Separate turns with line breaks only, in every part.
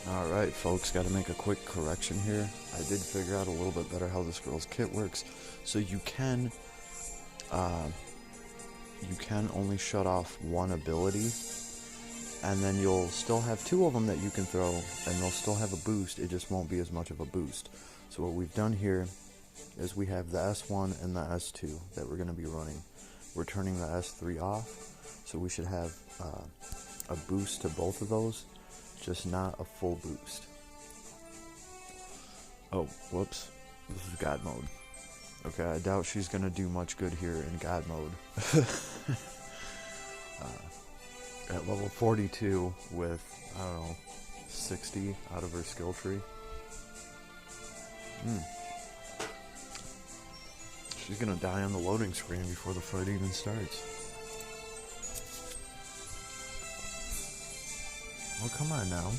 Alright folks, gotta make a quick correction here. I did figure out a little bit better how this girl's kit works. So you can only shut off one ability, and then you'll still have two of them that you can throw, and they'll still have a boost, it just won't be as much of a boost. So what we've done here is we have the S1 and the S2 that we're going to be running. We're turning the S3 off, so we should have a boost to both of those, just not a full boost. Oh, whoops. This is God mode. Okay, I doubt she's going to do much good here in God mode. At level 42 with, I don't know, 60 out of her skill tree. She's going to die on the loading screen before the fight even starts. Well, come on now.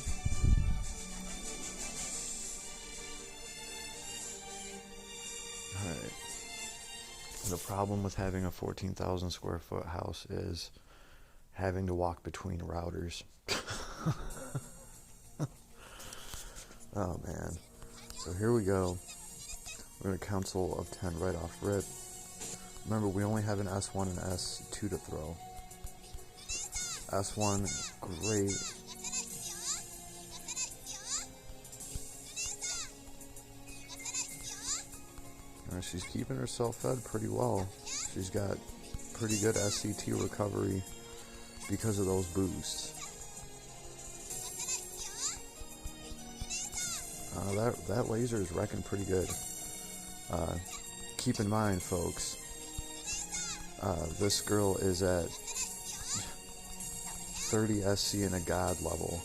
Alright. The problem with having a 14,000 square foot house is having to walk between routers. Oh man. So here we go. We're going to council of 10 right off rip. Remember, we only have an S1 and S2 to throw. S1, great. She's keeping herself fed pretty well. She's got pretty good SCT recovery because of those boosts. That laser is wrecking pretty good. Keep in mind, folks, this girl is at 30 SC in a god level.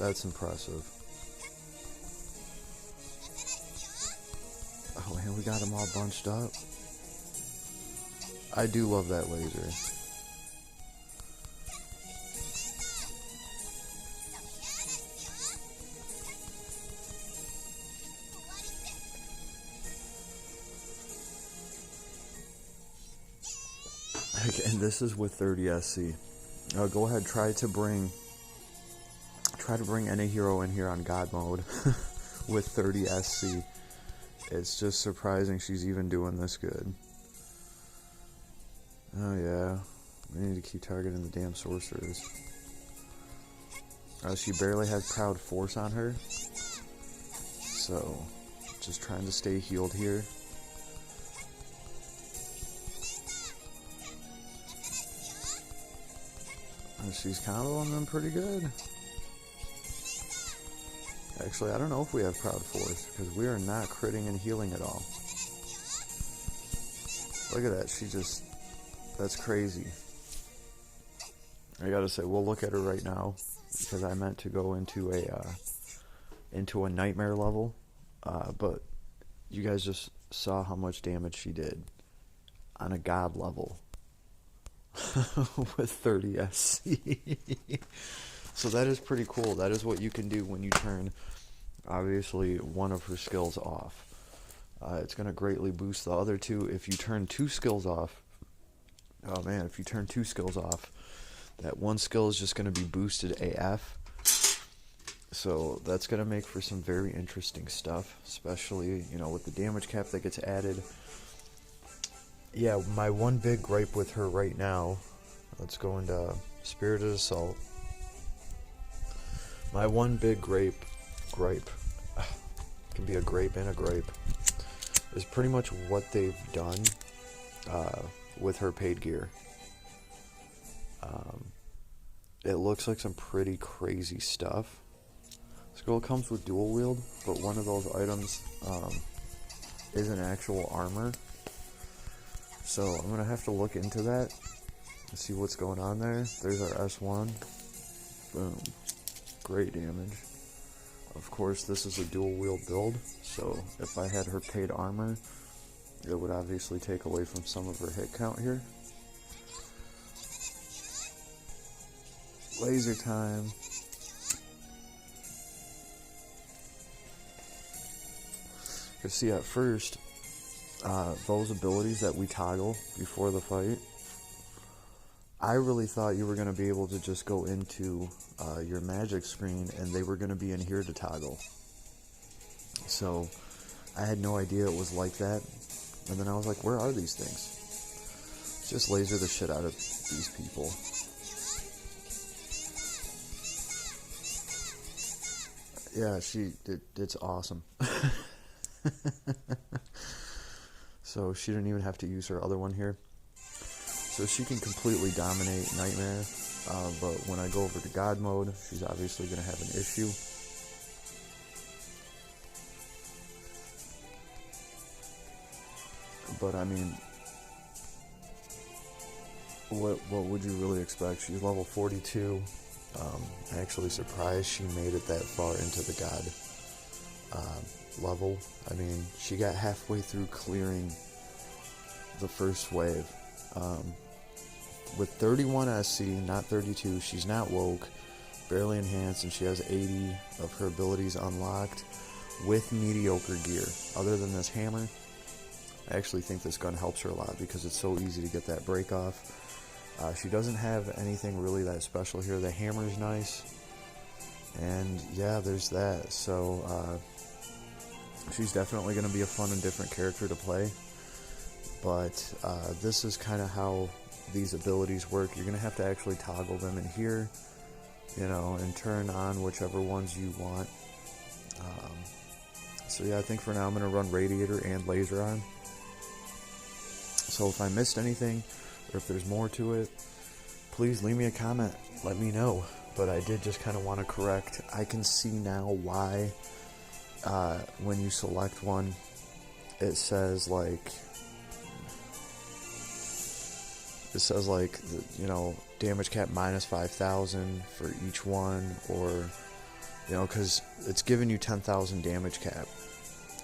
That's impressive. Oh, and we got them all bunched up. I do love that laser. And this is with 30 SC. Go ahead, try to bring any hero in here on God mode with 30 SC. It's just surprising she's even doing this good. Oh yeah, we need to keep targeting the damn sorcerers. She barely has Proud Force on her, so just trying to stay healed here. She's comboing them pretty good. Actually, I don't know if we have Proud Force, because we are not critting and healing at all. Look at that, that's crazy. I gotta say, we'll look at her right now, because I meant to go into a nightmare level, but you guys just saw how much damage she did on a god level. With 30 SC. So that is pretty cool. That is what you can do when you turn, obviously, one of her skills off. It's going to greatly boost the other two. If you turn two skills off, oh man, if you turn two skills off, that one skill is just going to be boosted AF. So that's going to make for some very interesting stuff, especially, with the damage cap that gets added. Yeah, my one big gripe with her right now, let's go into Spirited Assault. My one big gripe, can be a grape and a gripe, is pretty much what they've done with her paid gear. It looks like some pretty crazy stuff. This girl comes with dual wield, but one of those items is an actual armor. So I'm going to have to look into that and see what's going on there. There's our S1. Boom. Great damage. Of course, this is a dual wield build, so if I had her paid armor, it would obviously take away from some of her hit count here. Laser time. You see, at first, those abilities that we toggle before the fight, I really thought you were going to be able to just go into your magic screen and they were going to be in here to toggle. So I had no idea it was like that. And then I was like, where are these things? Just laser the shit out of these people. Yeah, it's awesome. So she didn't even have to use her other one here. So she can completely dominate Nightmare. But when I go over to God mode, she's obviously going to have an issue. But I mean, what would you really expect? She's level 42. Actually surprised she made it that far into the God level. I mean, she got halfway through clearing the first wave. With 31 SC, not 32, she's not woke, barely enhanced, and she has 80 of her abilities unlocked with mediocre gear. Other than this hammer, I actually think this gun helps her a lot because it's so easy to get that break off. She doesn't have anything really that special here. The hammer's nice, and yeah, there's that. So she's definitely going to be a fun and different character to play. But this is kind of how these abilities work. You're going to have to actually toggle them in here, you know, and turn on whichever ones you want. So yeah, I think for now I'm going to run Radiator and Laser on. So if I missed anything, or if there's more to it, please leave me a comment. Let me know. But I did just kind of want to correct. I can see now why when you select one, it says like, you know, damage cap minus 5,000 for each one, or, you know, because it's giving you 10,000 damage cap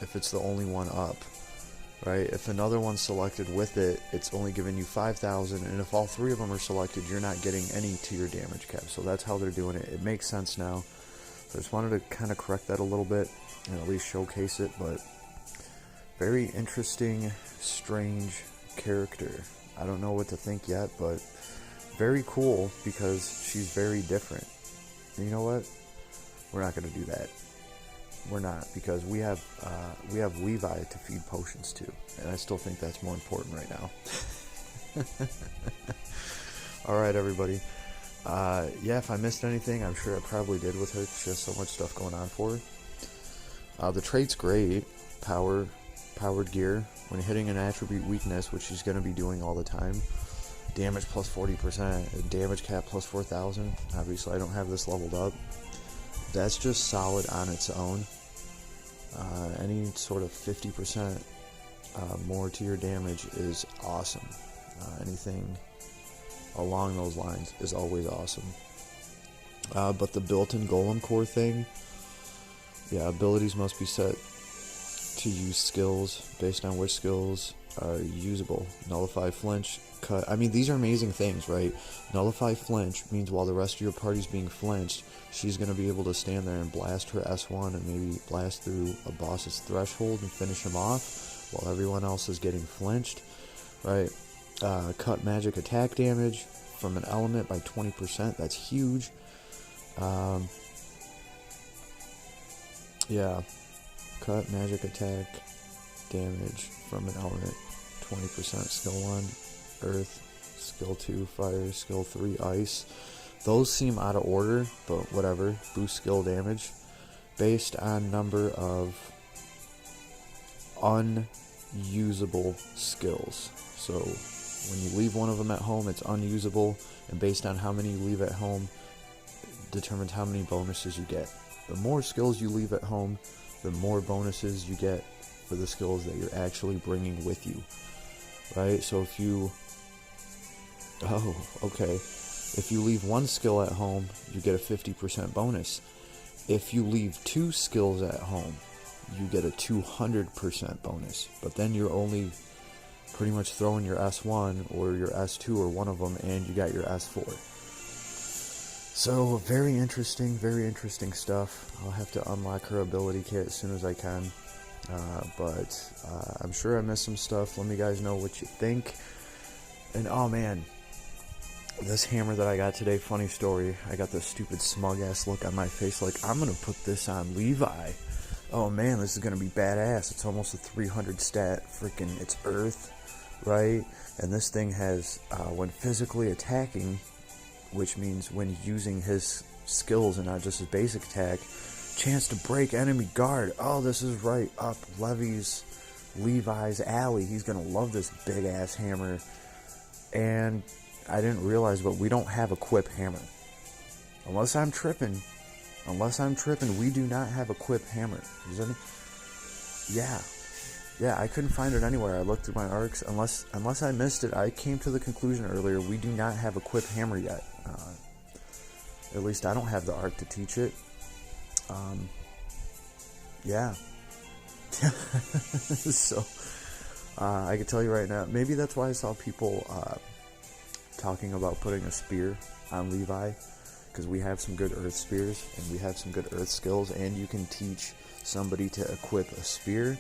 if it's the only one up, right? If another one's selected with it, it's only giving you 5,000, and if all three of them are selected, you're not getting any to your damage cap. So that's how they're doing it. It makes sense now. So I just wanted to kind of correct that a little bit and at least showcase it. But very interesting, strange character. I don't know what to think yet, but very cool because she's very different. And you know what? We're not going to do that. We're not, because we have Levi to feed potions to, and I still think that's more important right now. All right, everybody. Yeah, if I missed anything, I'm sure I probably did with her. She has so much stuff going on for her. The trait's great. Powered gear. When hitting an attribute weakness, which she's going to be doing all the time, damage plus 40%, damage cap plus 4,000. Obviously, I don't have this leveled up. That's just solid on its own. Any sort of 50% more to your damage is awesome. Anything along those lines is always awesome. But the built-in golem core thing, yeah, abilities must be set to use skills based on which skills are usable. Nullify flinch, cut. I mean, these are amazing things, right? Nullify flinch means while the rest of your party's being flinched, she's going to be able to stand there and blast her S1 and maybe blast through a boss's threshold and finish him off while everyone else is getting flinched, right? Cut magic attack damage from an element by 20%. That's huge. Yeah. Cut magic attack damage from an element, 20%. Skill 1, Earth. Skill 2, Fire. Skill 3, Ice. Those seem out of order, but whatever. Boost skill damage based on number of unusable skills. So when you leave one of them at home, it's unusable, and based on how many you leave at home determines how many bonuses you get. The more skills you leave at home, the more bonuses you get for the skills that you're actually bringing with you, right? So if you, if you leave one skill at home, you get a 50% bonus. If you leave 2 skills at home, you get a 200% bonus. But then you're only pretty much throwing your S1 or your S2 or one of them, and you got your S4. So very interesting stuff. I'll have to unlock her ability kit as soon as I can. But I'm sure I missed some stuff. Let me guys know what you think. And oh man, This hammer that I got today, funny story, I got this stupid smug ass look on my face like, I'm gonna put this on Levi. Oh man, this is gonna be badass. It's almost a 300 stat, freaking, it's earth, right? And this thing has, when physically attacking, which means when using his skills and not just his basic attack, chance to break enemy guard. Oh, this is right up Levi's alley. He's gonna love this big ass hammer. And I didn't realize, but we don't have a quip hammer. Unless I'm tripping, we do not have a quip hammer. Yeah, I couldn't find it anywhere. I looked through my arcs. Unless I missed it, I came to the conclusion earlier, we do not have a quip hammer yet. At least I don't have the arc to teach it. Yeah. So, I can tell you right now, maybe that's why I saw people talking about putting a spear on Levi, because we have some good earth spears and we have some good earth skills, and you can teach somebody to equip a spear.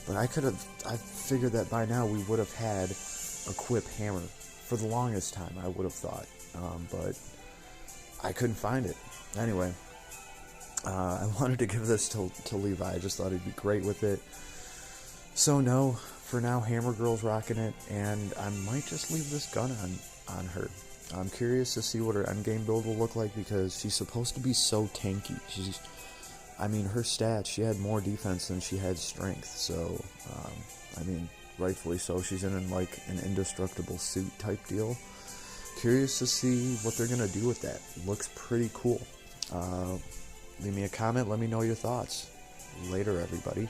But I figured that by now we would have had a quip hammer for the longest time, I would have thought, but I couldn't find it. Anyway, I wanted to give this to Levi. I just thought he'd be great with it. So no, for now, Hammer Girl's rocking it, and I might just leave this gun on her. I'm curious to see what her endgame build will look like, because she's supposed to be so tanky. Her stats, she had more defense than she had strength, so, rightfully so. She's in like an indestructible suit type deal. Curious to see what they're going to do with that. Looks pretty cool. Leave me a comment, let me know your thoughts. Later, everybody.